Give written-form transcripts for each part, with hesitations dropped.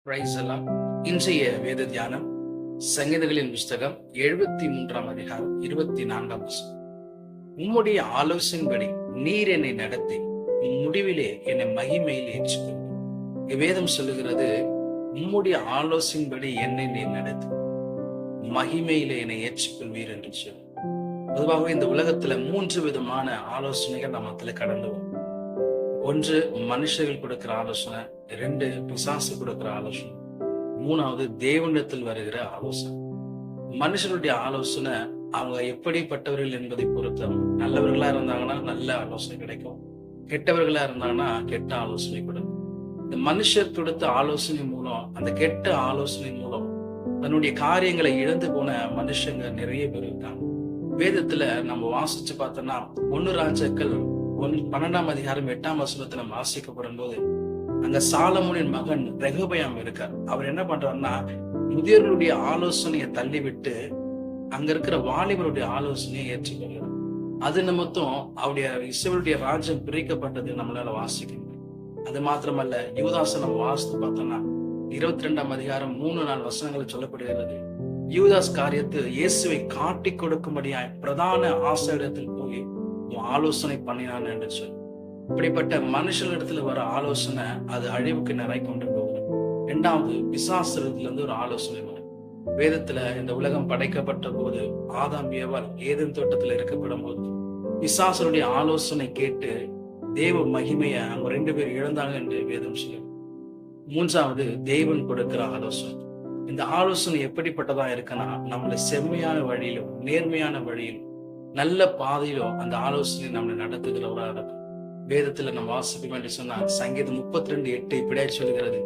Price எல்லாம். இன்றைய வேத தியானம் சங்கீதங்களின் புஸ்தகம் 73 அதிகாரம் 24 வசனம். உம்முடைய ஆலோசனைப்படி நீர் என்னை நடத்தி முடிவிலே என்னை மகிமையில் ஏற்றுக்கொள்ளும். வேதம் சொல்லுகிறது, உம்முடைய ஆலோசனைப்படி என்னை நீர் நடத்தி மகிமையிலே என்னை ஏற்றுக்கொள்வீர் என்று சொல்லி. பொதுவாகவே இந்த உலகத்துல 3 விதமான ஆலோசனைகள் நம்ம கடந்து வரும். ஒன்று மனுஷர்கள் கொடுக்கிற ஆலோசனை, 2 பிசாசு கொடுக்கிற ஆலோசனை, 3வது தேவனிடத்தில் வருகிற ஆலோசனை. மனுஷனுடைய ஆலோசனை அவங்க எப்படிப்பட்டவர்கள் என்பதை பொறுத்து, நல்லவர்களா இருந்தாங்கன்னா நல்ல ஆலோசனை கிடைக்கும், கெட்டவர்களா இருந்தாங்கன்னா கெட்ட ஆலோசனை கொடுக்கும். இந்த மனுஷர் கொடுத்த ஆலோசனை மூலம், அந்த கெட்ட ஆலோசனை மூலம் தன்னுடைய காரியங்களை இழந்து போன மனுஷங்க நிறைய பேர் இருக்காங்க. வேதத்துல நம்ம வாசிச்சு பார்த்தோம்னா 1 ராஜாக்கள் 12 அதிகாரம் 8 வசனத்துல வாசிக்கப்படும் போது, அங்க சாலமோனின் மகன் ரெகொபெயாம் இருக்கார். அவர் என்ன பண்றாருன்னா, முதியோர்களுடைய ஆலோசனையை தள்ளிவிட்டு அங்க இருக்கிற வாலிபருடைய ஆலோசனையை ஏற்றுக்கொள்கிறார். அது நிமித்தம் அவருடைய இஸ்ரவேலுடைய ராஜ்யம் பிரிக்கப்பட்டது நம்மளால வாசிக்க முடியும். அது மாத்திரமல்ல, யூதாசை நம்ம வாசித்து பார்த்தோம்னா 22 அதிகாரம் 3-4 வசனங்கள் சொல்லப்படுகிறது. யூதாஸ் காரியத்து இயேசுவை காட்டி கொடுக்கும்படியாய் பிரதான ஆசாரியத்தில் போய் ஆலோசனை பண்ணினான் என்று சொல்லி. இப்படிப்பட்ட மனுஷனிடத்துல வர ஆலோசனை அது அழிவுக்கு நிறை கொண்டு போகும். 2வது பிசாசுல இருந்து ஒரு ஆலோசனை வரும். வேதத்துல இந்த உலகம் படைக்கப்பட்ட போது ஆதாம் ஏவாள் ஏதேன் தோட்டத்துல இருக்கப்படும் போது பிசாசுடைய ஆலோசனை கேட்டு தேவ மகிமைய அவங்க 2 பேர் இழந்தாங்க என்று வேதம் சொல்லுது. 3வது தேவன் கொடுக்கிற ஆலோசனை. இந்த ஆலோசனை எப்படிப்பட்டதா இருக்குன்னா, நம்மளை செம்மையான வழியிலும் நேர்மையான வழியிலும் நல்ல பாதையிலும் அந்த ஆலோசனை நம்மளை நடத்துகிறவரா இருக்கும். வேதத்துல நம்ம வாசிக்க வேண்டிய சொன்னா, சங்கீதம் 32:8 இப்படியா சொல்லுகிறது,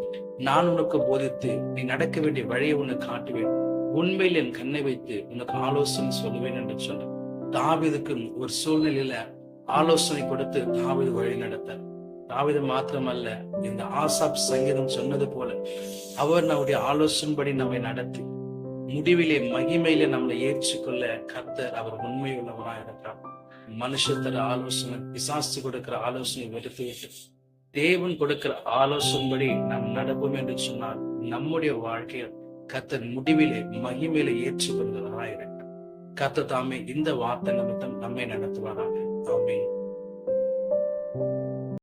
நான் உனக்கு போதித்து நீ நடக்க வேண்டிய வழியை உனக்கு காட்டுவேன், உண்மையில் என் கண்ணை வைத்து உனக்கு ஆலோசனை சொல்லுவேன் என்று சொன்ன. தாவீதுக்கு ஒரு சூழ்நிலையில ஆலோசனை கொடுத்து தாவீது வழி நடத்தார். தாவீது மாத்திரமல்ல, இந்த ஆசாப் சங்கீதம் சொன்னது போல அவர் நம்முடைய ஆலோசனைப்படி நம்மை நடத்தி முடிவிலே மகிமையில நம்மளை ஏற்றுக்கொள்ள கர்த்தர் அவர் உண்மை உள்ளவராக இருக்கிறார். மனுஷர் தர ஆலோசனை, பிசாசு கொடுக்கிற ஆலோசனை வெறுத்து விட்டு தேவன் கொடுக்கிற ஆலோசனைப்படி நாம் நடப்போம் என்று சொன்னால் நம்முடைய வாழ்க்கையில் கர்த்தர் முடிவிலே மகிமையில ஏற்றுக்கொள்கிறவராக இருக்கிறார். கர்த்தர் தாமே இந்த வார்த்தை நிமித்தம் நம்மை நடத்துவாராக. ஆமென்.